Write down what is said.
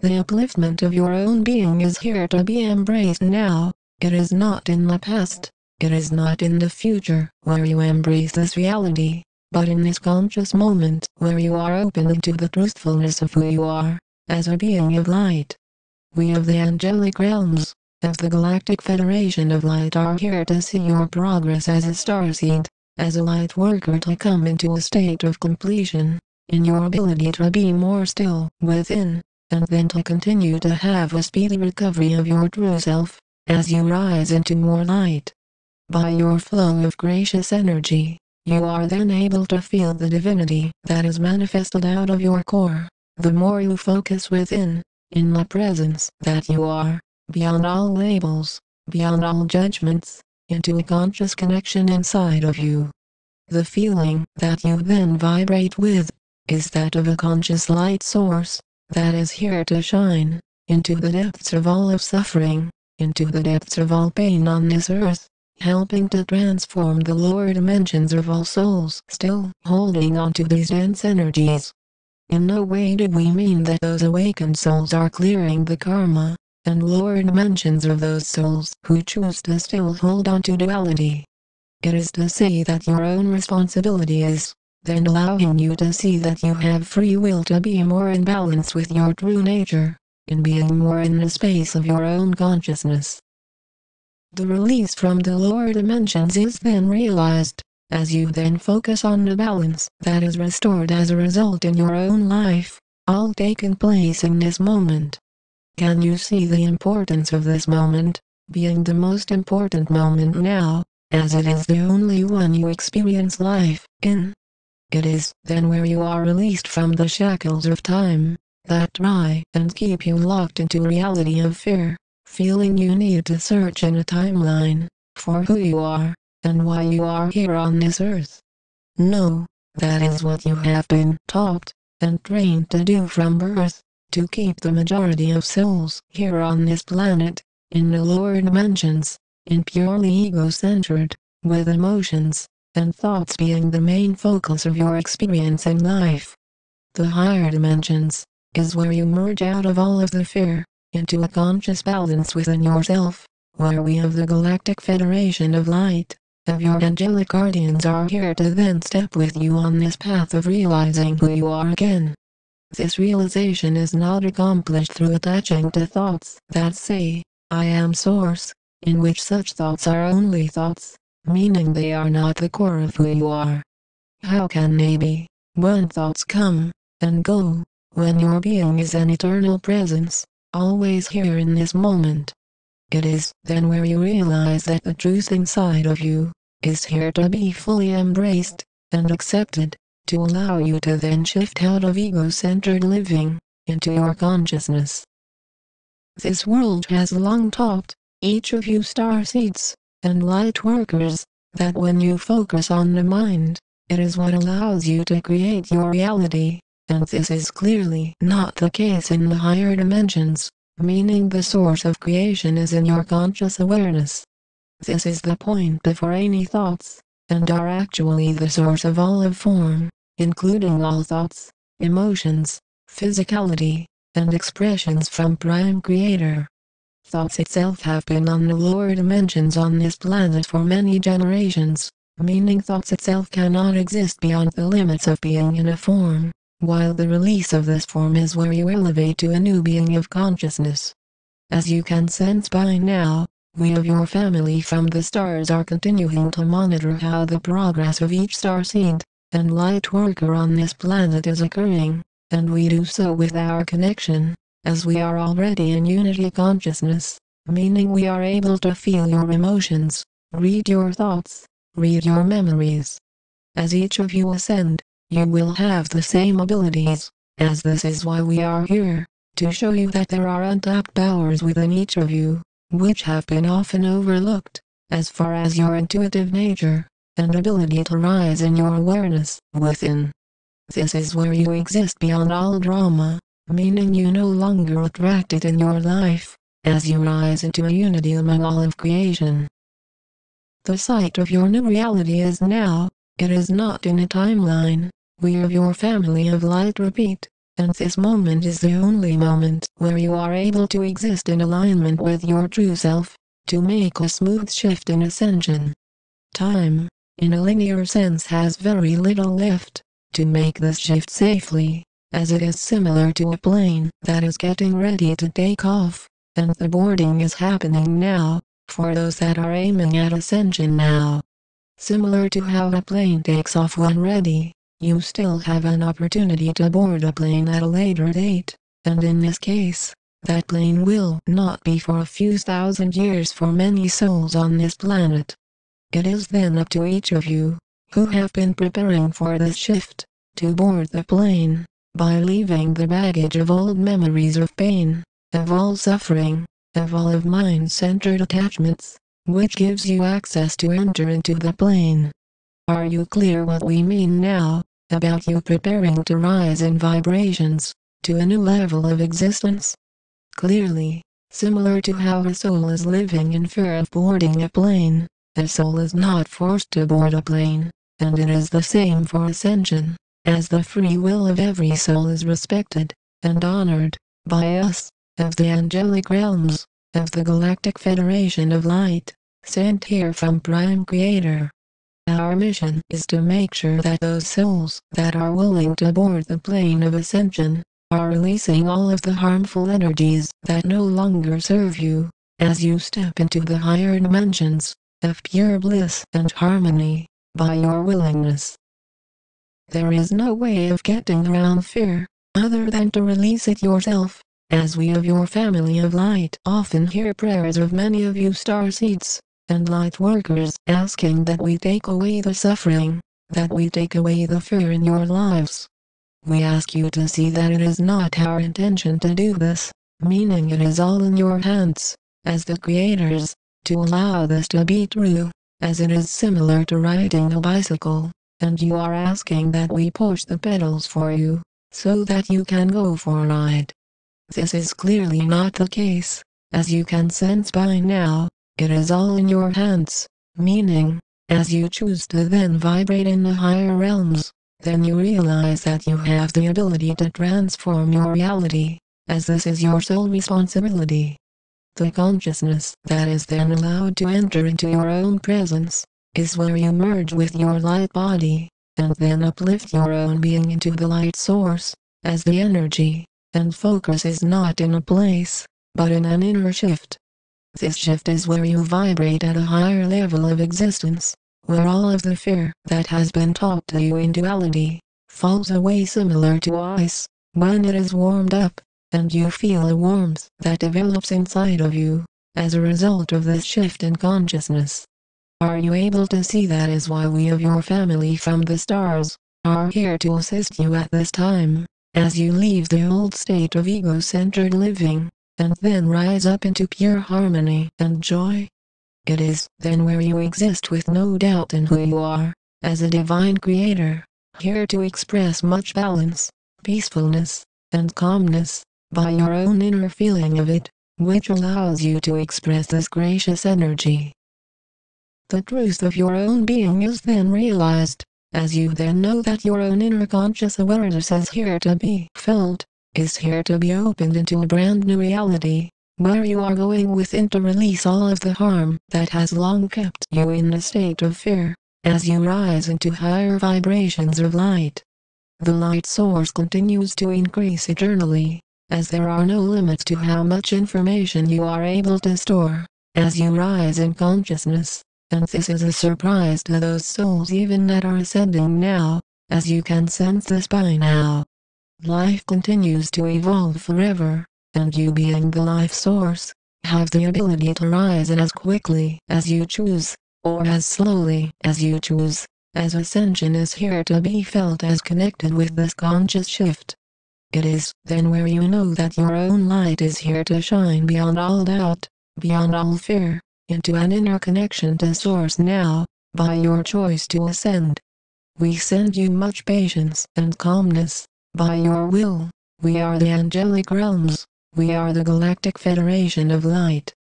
The upliftment of your own being is here to be embraced now. It is not in the past. It is not in the future where you embrace this reality, but in this conscious moment where you are open to the truthfulness of who you are, as a being of light. We of the angelic realms, of the Galactic Federation of Light, are here to see your progress as a starseed, as a light worker, to come into a state of completion, in your ability to be more still within, and then to continue to have a speedy recovery of your true self, as you rise into more light. By your flow of gracious energy, you are then able to feel the divinity that is manifested out of your core. The more you focus within, in the presence that you are, beyond all labels, beyond all judgments, into a conscious connection inside of you. The feeling that you then vibrate with, is that of a conscious light source, that is here to shine, into the depths of all of suffering, into the depths of all pain on this earth, helping to transform the lower dimensions of all souls still holding on to these dense energies. In no way do we mean that those awakened souls are clearing the karma and lower dimensions of those souls who choose to still hold on to duality. It is to say that your own responsibility is, then, allowing you to see that you have free will to be more in balance with your true nature, in being more in the space of your own consciousness. The release from the lower dimensions is then realized, as you then focus on the balance that is restored as a result in your own life, all taking place in this moment. Can you see the importance of this moment, being the most important moment now, as it is the only one you experience life in? It is then where you are released from the shackles of time, that try and keep you locked into a reality of fear, feeling you need to search in a timeline, for who you are, and why you are here on this earth. No, that is what you have been taught, and trained to do from birth, to keep the majority of souls here on this planet, in the lower dimensions, in purely ego-centered, with emotions and thoughts being the main focus of your experience in life. The higher dimensions is where you merge out of all of the fear, into a conscious balance within yourself, where we of the Galactic Federation of Light, of your angelic guardians, are here to then step with you on this path of realizing who you are again. This realization is not accomplished through attaching to thoughts that say, I am source, in which such thoughts are only thoughts, meaning they are not the core of who you are. How can they be, when thoughts come and go, when your being is an eternal presence, always here in this moment? It is then where you realize that the truth inside of you is here to be fully embraced and accepted, to allow you to then shift out of ego-centered living into your consciousness. This world has long taught each of you starseeds and light workers that when you focus on the mind, it is what allows you to create your reality, and this is clearly not the case in the higher dimensions, meaning the source of creation is in your conscious awareness. This is the point before any thoughts, and are actually the source of all of form, including all thoughts, emotions, physicality, and expressions from Prime Creator. Thoughts itself have been on the lower dimensions on this planet for many generations, meaning thoughts itself cannot exist beyond the limits of being in a form, while the release of this form is where you elevate to a new being of consciousness. As you can sense by now, we of your family from the stars are continuing to monitor how the progress of each starseed and light worker on this planet is occurring, and we do so with our connection, as we are already in unity consciousness, meaning we are able to feel your emotions, read your thoughts, read your memories. As each of you ascend, you will have the same abilities, as this is why we are here, to show you that there are untapped powers within each of you, which have been often overlooked, as far as your intuitive nature, and ability to rise in your awareness within. This is where you exist beyond all drama, meaning you no longer attract it in your life, as you rise into a unity among all of creation. The site of your new reality is now, it is not in a timeline. We of your family of light repeat, and this moment is the only moment where you are able to exist in alignment with your true self, to make a smooth shift in ascension. Time, in a linear sense, has very little left to make this shift safely, as it is similar to a plane that is getting ready to take off, and the boarding is happening now, for those that are aiming at ascension now. Similar to how a plane takes off when ready, you still have an opportunity to board a plane at a later date, and in this case, that plane will not be for a few thousand years for many souls on this planet. It is then up to each of you, who have been preparing for this shift, to board the plane, by leaving the baggage of old memories of pain, of all suffering, of all of mind-centered attachments, which gives you access to enter into the plane. Are you clear what we mean now, about you preparing to rise in vibrations, to a new level of existence? Clearly, similar to how a soul is living in fear of boarding a plane, a soul is not forced to board a plane, and it is the same for ascension, as the free will of every soul is respected and honored by us, of the angelic realms, of the Galactic Federation of Light, sent here from Prime Creator. Our mission is to make sure that those souls that are willing to board the plane of ascension are releasing all of the harmful energies that no longer serve you, as you step into the higher dimensions of pure bliss and harmony, by your willingness. There is no way of getting around fear, other than to release it yourself, as we of your family of light often hear prayers of many of you starseeds and light workers asking that we take away the suffering, that we take away the fear in your lives. We ask you to see that it is not our intention to do this, meaning it is all in your hands, as the creators, to allow this to be true, as it is similar to riding a bicycle, and you are asking that we push the pedals for you, so that you can go for a ride. This is clearly not the case, as you can sense by now, it is all in your hands, meaning, as you choose to then vibrate in the higher realms, then you realize that you have the ability to transform your reality, as this is your sole responsibility. The consciousness that is then allowed to enter into your own presence, is where you merge with your light body, and then uplift your own being into the light source, as the energy and focus is not in a place, but in an inner shift. This shift is where you vibrate at a higher level of existence, where all of the fear that has been taught to you in duality, falls away similar to ice, when it is warmed up, and you feel a warmth that develops inside of you, as a result of this shift in consciousness. Are you able to see that is why we of your family from the stars, are here to assist you at this time, as you leave the old state of ego-centered living, and then rise up into pure harmony and joy? It is then where you exist with no doubt in who you are, as a divine creator, here to express much balance, peacefulness, and calmness, by your own inner feeling of it, which allows you to express this gracious energy. The truth of your own being is then realized, as you then know that your own inner conscious awareness is here to be felt, is here to be opened into a brand new reality, where you are going within to release all of the harm that has long kept you in a state of fear, as you rise into higher vibrations of light. The light source continues to increase eternally, as there are no limits to how much information you are able to store, as you rise in consciousness, and this is a surprise to those souls even that are ascending now, as you can sense this by now. Life continues to evolve forever, and you being the life source, have the ability to rise as quickly as you choose, or as slowly as you choose, as ascension is here to be felt as connected with this conscious shift. It is then where you know that your own light is here to shine beyond all doubt, beyond all fear, into an inner connection to Source now, by your choice to ascend. We send you much patience and calmness, by your will. We are the angelic realms, we are the Galactic Federation of Light.